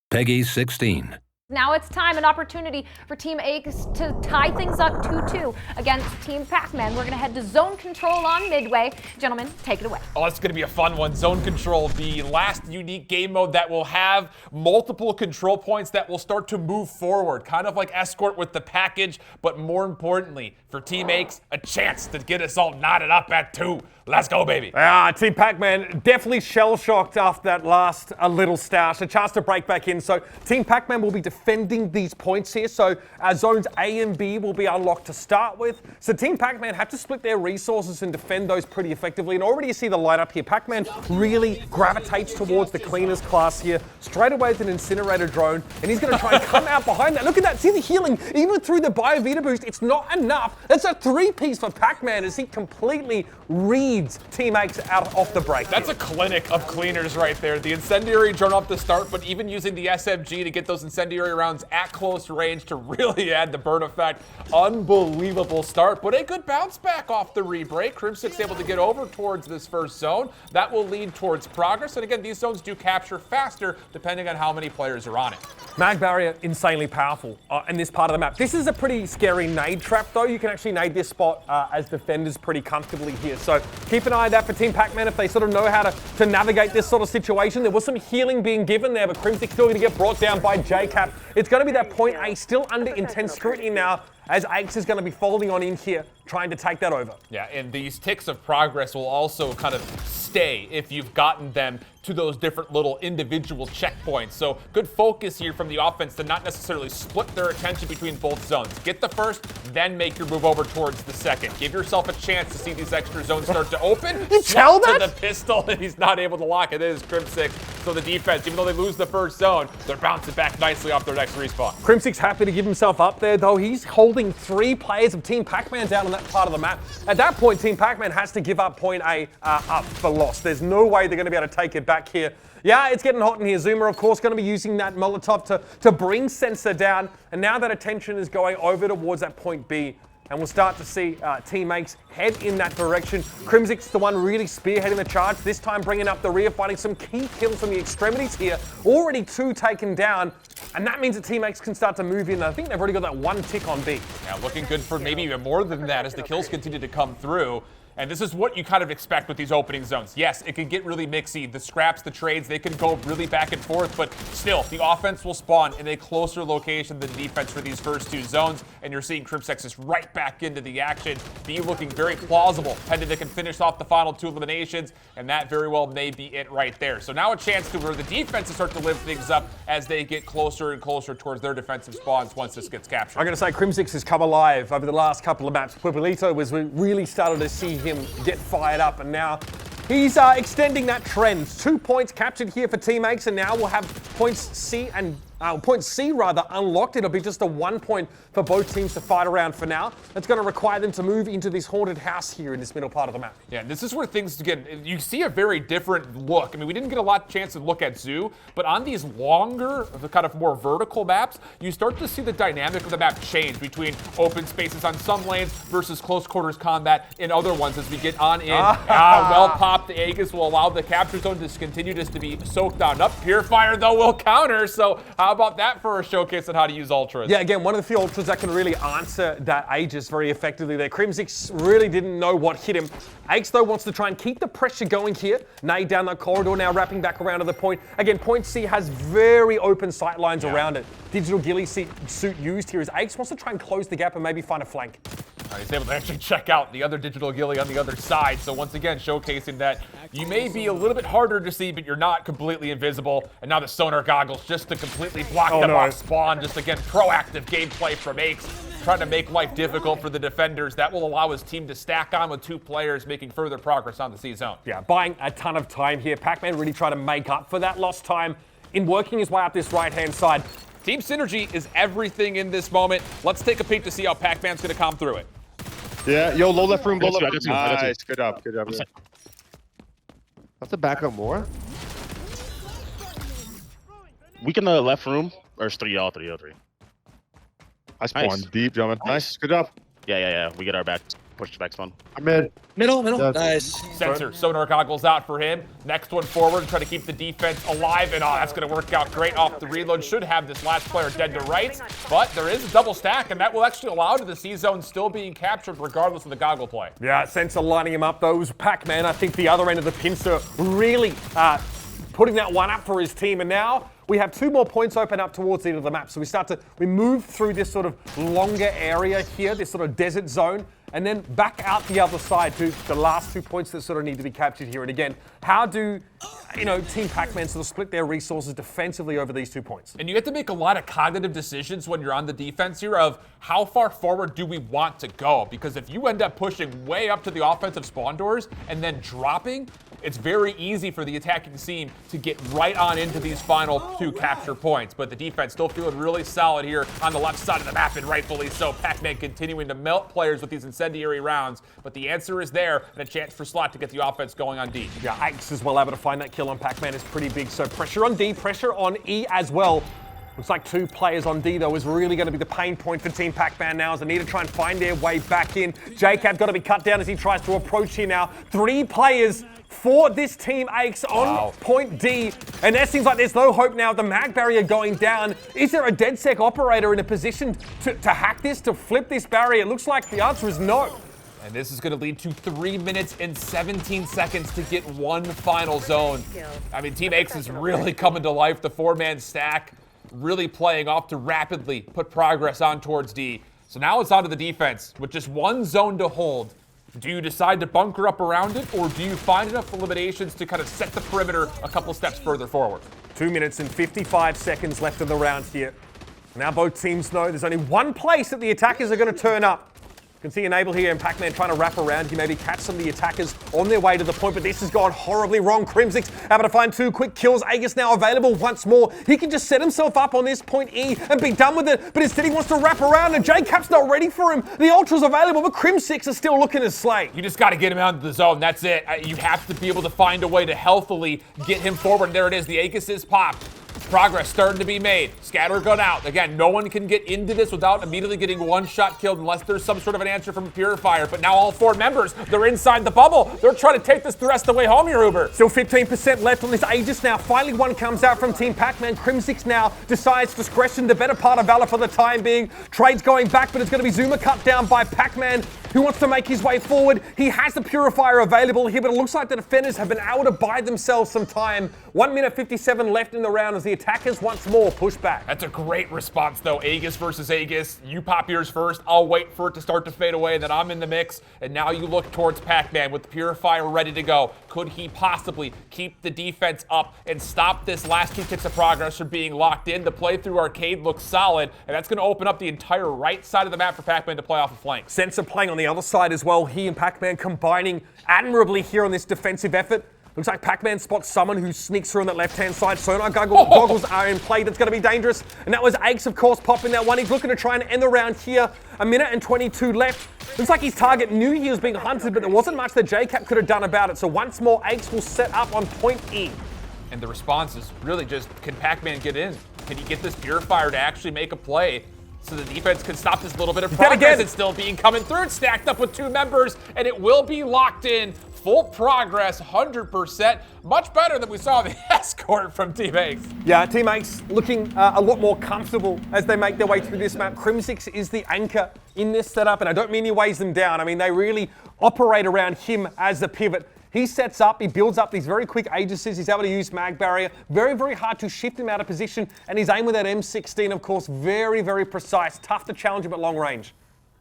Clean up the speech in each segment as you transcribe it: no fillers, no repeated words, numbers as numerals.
Peggy 16. Now it's time, an opportunity for Team X to tie things up 2-2 against Team Pacman. We're going to head to zone control on Midway. Gentlemen, take it away. Oh, it's going to be a fun one. Zone control, the last unique game mode that will have multiple control points that will start to move forward. Kind of like Escort with the package, but more importantly, for Team X, a chance to get us all knotted up at 2. Let's go, baby. Team Pacman definitely shell-shocked after that last little stash. A chance to break back in. So Team Pacman will be defending these points here. So zones A and B will be unlocked to start with. So Team Pacman have to split their resources and defend those pretty effectively. And already you see the lineup here. Pacman really gravitates towards the cleaners class here. Straight away with an incinerator drone. And he's going to try and come out behind that. Look at that. See the healing. Even through the Biovita boost, it's not enough. It's a 3-piece for Pacman as he completely reads Team X out off the break. That's a clinic of cleaners right there. The incendiary drone off the start, but even using the SMG to get those incendiary rounds at close range to really add the burn effect. Unbelievable start, but a good bounce back off the re-break. Crimsix able to get over towards this first zone. That will lead towards progress. And again, these zones do capture faster depending on how many players are on it. Mag barrier, insanely powerful in this part of the map. This is a pretty scary nade trap though. You can actually nade this spot as defenders pretty comfortably here. So keep an eye on that for Team Pacman if they sort of know how to navigate this sort of situation. There was some healing being given there, but Crimsix still going to get brought down by JKap. It's going to be that point A still under intense scrutiny now, as Axe is going to be folding on in here, trying to take that over. Yeah, and these ticks of progress will also kind of stay if you've gotten them to those different little individual checkpoints. So good focus here from the offense to not necessarily split their attention between both zones. Get the first, then make your move over towards the second. Give yourself a chance to see these extra zones start to open. You tell that? To the pistol, and he's not able to lock it. It is Crimsix. So the defense, even though they lose the first zone, they're bouncing back nicely off their next respawn. Crimsix happy to give himself up there, though. He's holding 3 players of Team Pacman down on that part of the map. At that point, Team Pacman has to give up point A up for loss. There's no way they're going to be able to take it back here. Yeah, it's getting hot in here. ZooMaa, of course, going to be using that Molotov to bring Censor down. And now that attention is going over towards that point B. And we'll start to see teammates head in that direction. Crimsix, the one really spearheading the charge, this time bringing up the rear, finding some key kills from the extremities here. Already 2 taken down, and that means that teammates can start to move in. I think they've already got that 1 tick on B. Yeah, looking good for maybe even more than that as the kills continue to come through. And this is what you kind of expect with these opening zones. Yes, it can get really mixy. The scraps, the trades, they can go really back and forth, but still, the offense will spawn in a closer location than the defense for these first 2 zones, and you're seeing Crimsix is right back into the action. B looking very plausible, headed they can finish off the final 2 eliminations, and that very well may be it right there. So now a chance to where the defenses start to live things up as they get closer and closer towards their defensive spawns once this gets captured. I'm going to say Crimsix has come alive over the last couple of maps. Pueblito was really started to see him get fired up, and now he's extending that trend. 2 points captured here for Team X, and now we'll have points C unlocked. It'll be just a 1 point for both teams to fight around for now. That's going to require them to move into this haunted house here in this middle part of the map. Yeah, this is where things get, you see a very different look. I mean, we didn't get a lot of chance to look at Zoo, but on these longer, kind of more vertical maps, you start to see the dynamic of the map change between open spaces on some lanes versus close quarters combat in other ones as we get on in. Well popped. The Aegis will allow the capture zone to continue just to be soaked on up. Purifier, though, will counter, so how about that for a showcase on how to use ultras? Yeah, again, one of the few ultras that can really answer that Aegis very effectively there. Crimsix really didn't know what hit him. Aegis, though, wants to try and keep the pressure going here. Nade down that corridor, now wrapping back around to the point. Again, point C has very open sight lines around it. Digital ghillie suit used here as Aegis wants to try and close the gap and maybe find a flank. He's able to actually check out the other digital ghillie on the other side. So once again, showcasing that you may be a little bit harder to see, but you're not completely invisible. And now the sonar goggles just to completely block them off spawn. Just again, proactive gameplay from Aches, trying to make life difficult for the defenders. That will allow his team to stack on with 2 players, making further progress on the C zone. Yeah, buying a ton of time here. Pacman really trying to make up for that lost time in working his way up this right-hand side. Team synergy is everything in this moment. Let's take a peek to see how Pacman's going to come through it. Yeah, yo, low left room, low left room. Nice, good job. Yeah. Have to back up more. We can left room, or it's 3-3. I spawned deep, gentlemen. Nice, good job. Yeah. We get our back. push to back spawn. I'm in. Middle. Yes. Nice. Censor, sonar goggles out for him. Next one forward, try to keep the defense alive, and that's going to work out great off the reload. Should have this last player dead to rights, but there is a double stack, and that will actually allow to the C-zone still being captured regardless of the goggle play. Yeah, Censor lining him up. Those Pacman, I think the other end of the pincer really putting that one up for his team, and now we have 2 more points open up towards the end of the map. So we move through this sort of longer area here, this sort of desert zone, and then back out the other side to the last 2 points that sort of need to be captured here. And again, how do, Team Pacman sort of split their resources defensively over these 2 points? And you have to make a lot of cognitive decisions when you're on the defense here of how far forward do we want to go? Because if you end up pushing way up to the offensive spawn doors and then dropping, it's very easy for the attacking team to get right on into these final 2 capture points. But the defense still feeling really solid here on the left side of the map, and rightfully so. Pacman continuing to melt players with these incendiary rounds. But the answer is there, and a chance for Slot to get the offense going on D. Yeah, Axe as well able to find that kill on Pacman is pretty big. So pressure on D, pressure on E as well. Looks like 2 players on D, though, is really going to be the pain point for Team Pacman now as they need to try and find their way back in. JKap got to be cut down as he tries to approach here now. 3 players for this Team Aches on point D. And it seems like there's no hope now. The mag barrier going down. Is there a DedSec operator in a position to hack this, to flip this barrier? It looks like the answer is no. And this is going to lead to 3 minutes and 17 seconds to get 1 final zone. I mean, Team Aches is really coming to life. The 4-man stack really playing off to rapidly put progress on towards D. So now it's on to the defense with just 1 zone to hold. Do you decide to bunker up around it, or do you find enough eliminations to kind of set the perimeter a couple steps further forward? 2 minutes and 55 seconds left in the round here. Now both teams know there's only 1 place that the attackers are going to turn up. You can see Enable here and Pacman trying to wrap around. He maybe catch some of the attackers on their way to the point, but this has gone horribly wrong. Crimsix able to find 2 quick kills. Aegis now available once more. He can just set himself up on this point E and be done with it, but instead he wants to wrap around and JKap's not ready for him. The Ultra's available, but Crimsix is still looking to slay. You just got to get him out of the zone. That's it. You have to be able to find a way to healthily get him forward. There it is. The Aegis is popped. Progress starting to be made. Scatter gun out. Again, no one can get into this without immediately getting 1 shot killed unless there's some sort of an answer from a Purifier. But now all 4 members, they're inside the bubble. They're trying to take this the rest of the way home here, Uber. Still 15% left on this Aegis now. Finally one comes out from Team Pacman. Crimsix now decides discretion, the better part of Valor for the time being. Trade's going back, but it's going to be ZooMaa cut down by Pacman, who wants to make his way forward. He has the Purifier available here, but it looks like the defenders have been able to buy themselves some time. 1 minute 57 left in the round as the attackers once more push back. That's a great response, though. Aegis versus Aegis. You pop yours first. I'll wait for it to start to fade away, then I'm in the mix. And now you look towards Pacman with the Purifier ready to go. Could he possibly keep the defense up and stop this last 2 ticks of progress from being locked in? The playthrough arcade looks solid, and that's going to open up the entire right side of the map for Pacman to play off a flank. Censor playing on the other side as well. He and Pacman combining admirably here on this defensive effort. Looks like Pacman spots someone who sneaks through on that left-hand side. Sonar goggles are in play. That's going to be dangerous. And that was Aches, of course, popping that one. He's looking to try and end the round here. 1 minute and 22 left. Looks like his target knew he was being hunted, but there wasn't much that JKap could have done about it. So once more, Aches will set up on point E. And the response is really just, can Pacman get in? Can he get this Purifier to actually make a play so the defense can stop this little bit of progress that's still being coming through? It's stacked up with 2 members, and it will be locked in. Full progress, 100%. Much better than we saw the escort from Team Aches. Yeah, Team Aches looking a lot more comfortable as they make their way through this map. Crimsix is the anchor in this setup, and I don't mean he weighs them down. I mean, they really operate around him as the pivot. He sets up, he builds up these very quick Aegises. He's able to use mag barrier. Very, very hard to shift him out of position. And his aim with that M16, of course, very, very precise. Tough to challenge him at long range.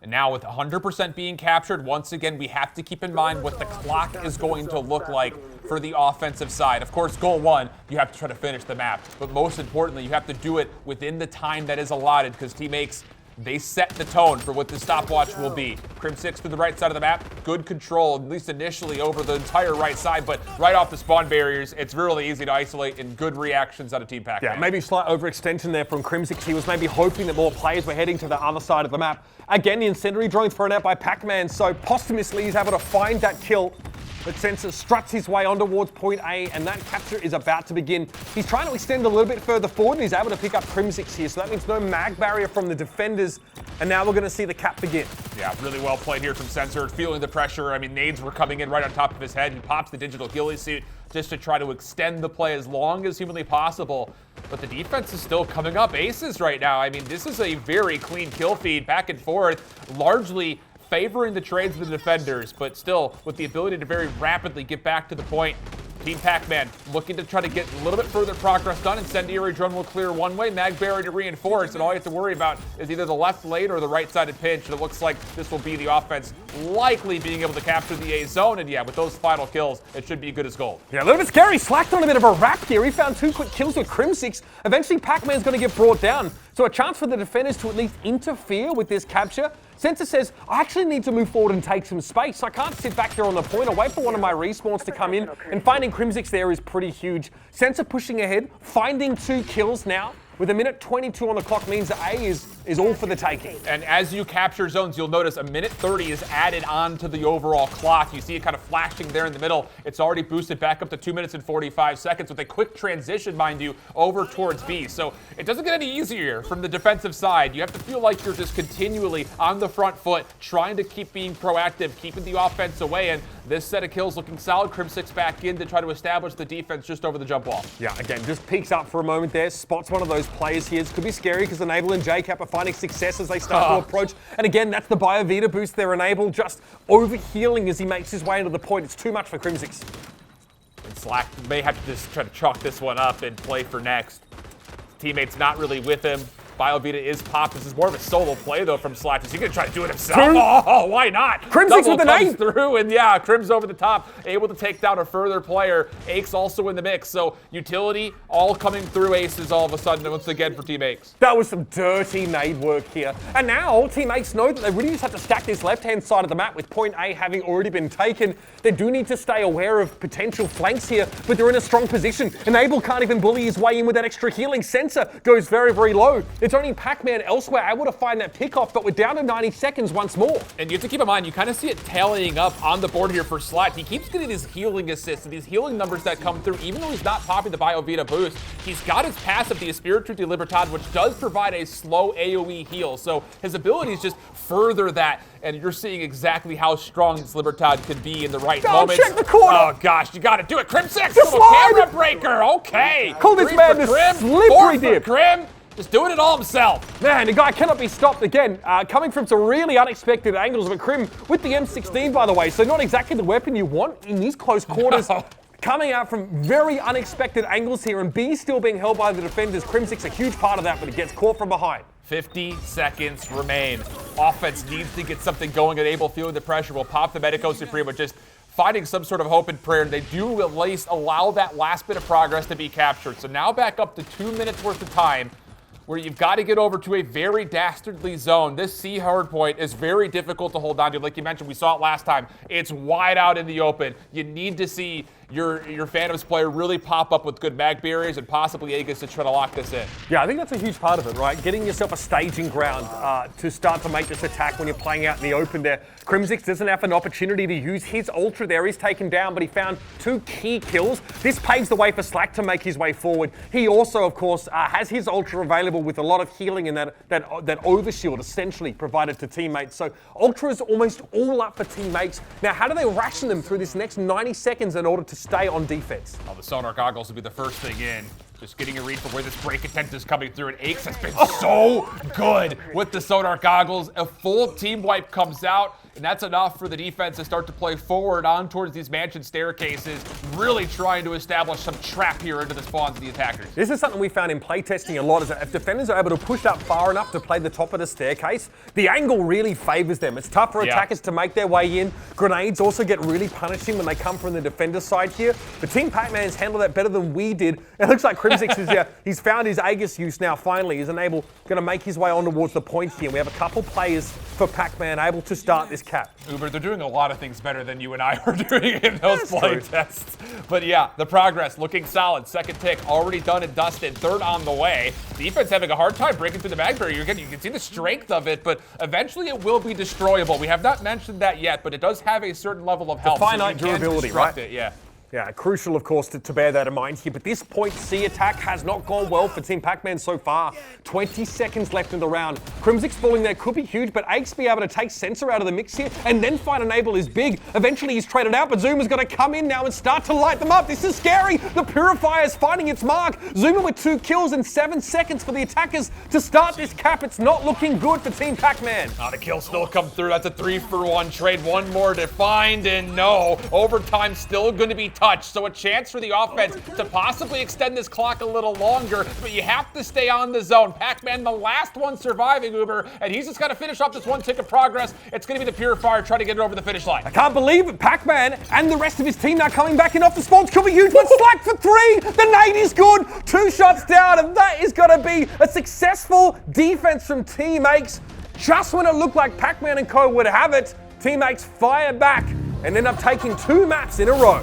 And now with 100% being captured, once again, we have to keep in mind what the clock is going to look like for the offensive side. Of course, goal 1, you have to try to finish the map. But most importantly, you have to do it within the time that is allotted, because Team Aches, they set the tone for what the stopwatch will be. Crimsix to the right side of the map, good control, at least initially over the entire right side, but right off the spawn barriers, it's really easy to isolate, and good reactions out of Team Pacman. Yeah, maybe slight overextension there from Crimsix. He was maybe hoping that more players were heading to the other side of the map. Again, the incendiary drone thrown out by Pacman, so posthumously he's able to find that kill. But Censor struts his way on towards point A, and that capture is about to begin. He's trying to extend a little bit further forward, and he's able to pick up Crimsix here, so that means no mag barrier from the defenders, and now we're going to see the cap begin. Yeah, really well played here from Censor, feeling the pressure. I mean, nades were coming in right on top of his head. He pops the digital ghillie suit just to try to extend the play as long as humanly possible. But the defense is still coming up aces right now. I mean, this is a very clean kill feed, back and forth, largely favoring the trades of the defenders, but still with the ability to very rapidly get back to the point. Team Pacman looking to try to get a little bit further progress done. Incendiary drone will clear one way, mag barrier to reinforce, and all you have to worry about is either the left lane or the right-sided pinch. And it looks like this will be the offense likely being able to capture the A zone, and yeah, with those final kills, it should be good as gold. Yeah, a little bit scary. Slacked on a bit of a wrap here. He found 2 quick kills with Crimsix. Eventually, Pacman's going to get brought down. So a chance for the defenders to at least interfere with this capture. Censor says, I actually need to move forward and take some space. I can't sit back here on the point. I'll wait for one of my respawns to come in. And finding Crimsix there is pretty huge. Censor pushing ahead, finding 2 kills now. With a minute 22 on the clock means that A is all for the taking. And as you capture zones, you'll notice a minute 30 is added on to the overall clock. You see it kind of flashing there in the middle. It's already boosted back up to 2 minutes and 45 seconds with a quick transition, mind you, over towards B. So it doesn't get any easier from the defensive side. You have to feel like you're just continually on the front foot, trying to keep being proactive, keeping the offense away. And this set of kills looking solid. Crimsix back in to try to establish the defense just over the jump wall. Yeah, again, just peeks up for a moment there, spots one of those players here. This could be scary because Enable and JKap are finding success as they start to approach. And again, that's the Biovita boost there. Enable just overhealing as he makes his way into the point. It's too much for Crimsix. And Slack may have to just try to chalk this one up and play for next. Teammates not really with him. Biovita is popped. This is more of a solo play, though, from Slack. Is he going to try to do it himself? Oh, why not? Crimsix with the nade through, and yeah, Crims over the top, able to take down a further player. Aches also in the mix, so utility all coming through aces all of a sudden, once again for Team Aches. That was some dirty nade work here. And now Team Aches know that they really just have to stack this left-hand side of the map with point A having already been taken. They do need to stay aware of potential flanks here, but they're in a strong position. Enable can't even bully his way in with that extra healing. Censor goes very, very low. It's only Pacman elsewhere able to find that pickoff, but we're down to 90 seconds once more. And you have to keep in mind, you kind of see it tallying up on the board here for Slack. He keeps getting these healing assists and these healing numbers that come through, even though he's not popping the Biovita boost. He's got his passive, the Espiritu de Libertad, which does provide a slow AoE heal. So his abilities just further that, and you're seeing exactly how strong this Libertad could be in the right moments. Check the corner. Oh gosh, you got to do it. Crimsix, Just little slide. camera breaker. Okay. Call this man the slippery dip. Crim. Just doing it all himself. Man, the guy cannot be stopped again. Coming from some really unexpected angles of a Crim with the M16, by the way. So not exactly the weapon you want in these close quarters. No. Coming out from very unexpected angles here, and B still being held by the defenders. Crimsix a huge part of that, but he gets caught from behind. 50 seconds remain. Offense needs to get something going, and Able feeling the pressure will pop the Medico Supremo, just finding some sort of hope and prayer, and they do at least allow that last bit of progress to be captured. So now back up to 2 minutes worth of time, where you've got to get over to a very dastardly zone. This C hard point is very difficult to hold on to. Like you mentioned, we saw it last time. It's wide out in the open. You need to see your Phantoms player really pop up with good mag barriers and possibly Aegis to try to lock this in. Yeah, I think that's a huge part of it, right? Getting yourself a staging ground to start to make this attack when you're playing out in the open there. Crimsix doesn't have an opportunity to use his Ultra there. He's taken down, but he found 2 key kills. This paves the way for Slack to make his way forward. He also, of course, has his Ultra available with a lot of healing and that overshield essentially provided to teammates. So Ultra is almost all up for teammates. Now, how do they ration them through this next 90 seconds in order to stay on defense? Well, the sonar goggles will be the first thing in. Just getting a read for where this break intent is coming through, and Aches has been so good with the sonar goggles. A full team wipe comes out, and that's enough for the defense to start to play forward on towards these mansion staircases, really trying to establish some trap here into the spawns of the attackers. This is something we found in playtesting a lot, is that if defenders are able to push up far enough to play the top of the staircase, the angle really favors them. It's tough for attackers to make their way in. Grenades also get really punishing when they come from the defender side here. But Team Pacman's handled that better than we did. It looks like Crimsix is here. He's found his Aegis use now, finally. He's going to make his way on towards the point here. We have a couple players for Pacman able to start this Cap. Uber, they're doing a lot of things better than you and I were doing in those That's play true. tests. But yeah, the progress looking solid. Second tick already done and dusted. Third on the way. Defense having a hard time breaking through the mag barrier. You can see the strength of it, but eventually it will be destroyable. We have not mentioned that yet, but it does have a certain level of health. finite so you can durability, destruct right? It, yeah. Yeah, crucial, of course, to bear that in mind here. But this point C attack has not gone well for Team Pacman so far. 20 seconds left in the round. Crimsix falling there could be huge, but Aches be able to take Censor out of the mix here and then find Enable is big. Eventually, he's traded out, but ZooMaa's going to come in now and start to light them up. This is scary. The Purifier is finding its mark. ZooMaa with 2 kills in 7 seconds for the attackers to start this cap. It's not looking good for Team Pacman. The kill still come through. That's a 3-for-1 trade. One more to find, and no. Overtime still going to be touched, so a chance for the offense to possibly extend this clock a little longer, but you have to stay on the zone. Pacman, the last one surviving, Uber, and he's just got to finish off this 1 tick of progress. It's going to be the Purifier trying to get it over the finish line. I can't believe it. Pacman and the rest of his team now coming back in off the spawns could be huge, but Slack for 3. The nade is good. 2 shots down, and that is going to be a successful defense from Team Aches. Just when it looked like Pacman and co would have it, Team Aches fire back and end up taking 2 maps in a row.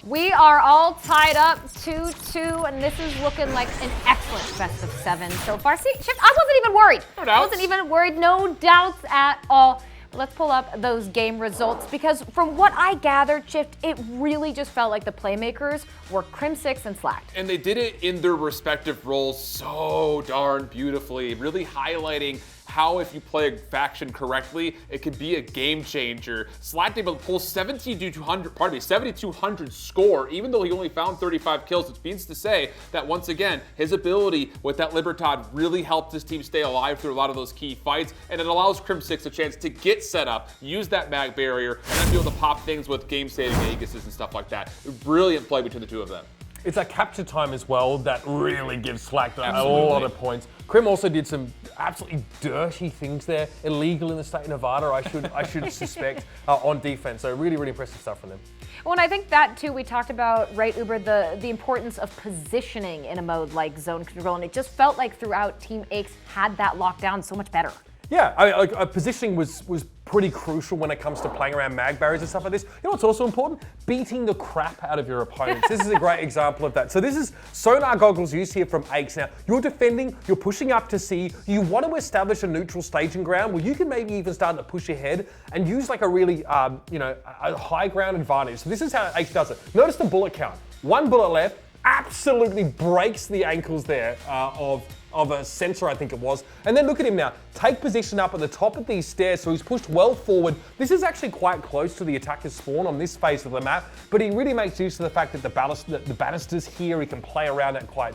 We are all tied up 2-2, and this is looking like an excellent best of 7 so far. See, Chip, I wasn't even worried. No doubts. I wasn't even worried, no doubts at all. But let's pull up those game results, because from what I gathered, Chip, it really just felt like the playmakers were Crimsix and Slack. And they did it in their respective roles so darn beautifully, really highlighting how if you play a faction correctly, it can be a game changer. Slack able to pull 7,200 score, even though he only found 35 kills, which means to say that once again, his ability with that Libertad really helped his team stay alive through a lot of those key fights, and it allows Crimsix a chance to get set up, use that mag barrier, and then be able to pop things with game-saving Aegises and stuff like that. Brilliant play between the two of them. It's that capture time as well that really gives Slack a Absolutely. lot of points. Crim also did some absolutely dirty things there, illegal in the state of Nevada, I should suspect, on defense. So really, really impressive stuff from them. Well, and I think that too, we talked about, right, Uber, the importance of positioning in a mode like zone control, and it just felt like throughout Team Aches had that locked down so much better. Yeah, positioning was pretty crucial when it comes to playing around mag barriers and stuff like this. You know what's also important? Beating the crap out of your opponents. This is a great example of that. So this is sonar goggles used here from Aches. Now, you're defending, you're pushing up to C, you want to establish a neutral staging ground where you can maybe even start to push ahead and use like a really, a high ground advantage. So this is how Aches does it. Notice the bullet count. 1 bullet left, absolutely breaks the ankles there of a Censor, I think it was. And then look at him now. Take position up at the top of these stairs, so he's pushed well forward. This is actually quite close to the attacker's spawn on this phase of the map, but he really makes use of the fact that the banisters here, he can play around it quite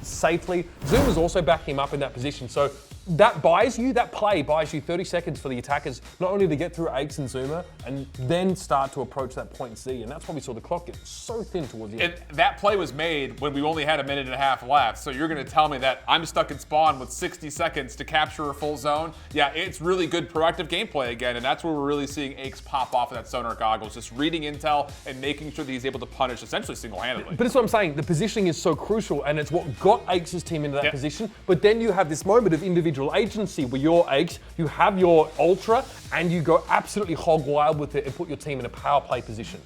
safely. ZooMaa's also backing him up in that position, so that play buys you 30 seconds for the attackers, not only to get through Aches and ZooMaa, and then start to approach that point C, and that's why we saw the clock get so thin towards the end. And that play was made when we only had 1.5 minutes left, so you're gonna tell me that I'm stuck in spawn with 60 seconds to capture a full zone? Yeah, it's really good proactive gameplay again, and that's where we're really seeing Aches pop off of that sonar goggles, just reading intel and making sure that he's able to punish essentially single-handedly. But that's what I'm saying, the positioning is so crucial, and it's what got Aches' team into that position, but then you have this moment of individual agency where you're Aches, you have your Ultra, and you go absolutely hog wild with it and put your team in a power play position.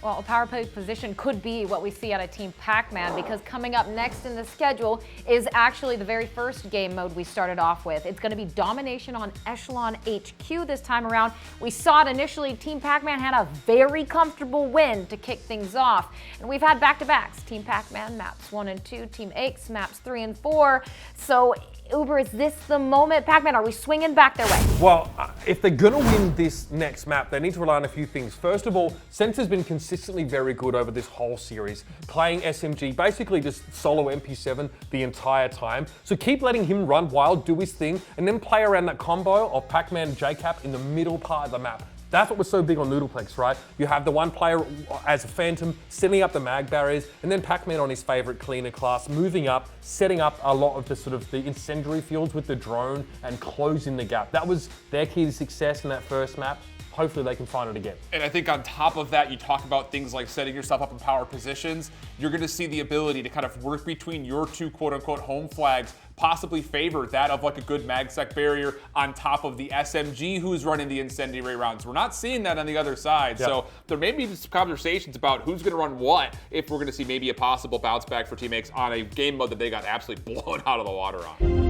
Well, a power play position could be what we see out of Team Pacman, because coming up next in the schedule is actually the very first game mode we started off with. It's going to be domination on Echelon HQ this time around. We saw it initially. Team Pacman had a very comfortable win to kick things off. And we've had back-to-backs. Team Pacman maps 1 and 2, Team Aches maps 3 and 4. So Uber, is this the moment? Pacman, are we swinging back their way? Well, if they're going to win this next map, they need to rely on a few things. First of all, Censor's been consistently very good over this whole series, playing SMG, basically just solo MP7 the entire time. So keep letting him run wild, do his thing, and then play around that combo of Pacman and JKap in the middle part of the map. That's what was so big on Noodleplex, right? You have the one player as a Phantom, setting up the mag barriers, and then Pacman on his favorite cleaner class, moving up, setting up a lot of the incendiary fields with the drone and closing the gap. That was their key to success in that first map. Hopefully they can find it again. And I think on top of that, you talk about things like setting yourself up in power positions. You're going to see the ability to kind of work between your two quote-unquote home flags, possibly favor that of like a good MagSec barrier on top of the SMG who's running the incendiary rounds. We're not seeing that on the other side. So there may be some conversations about who's going to run what if we're going to see maybe a possible bounce back for teammates on a game mode that they got absolutely blown out of the water on.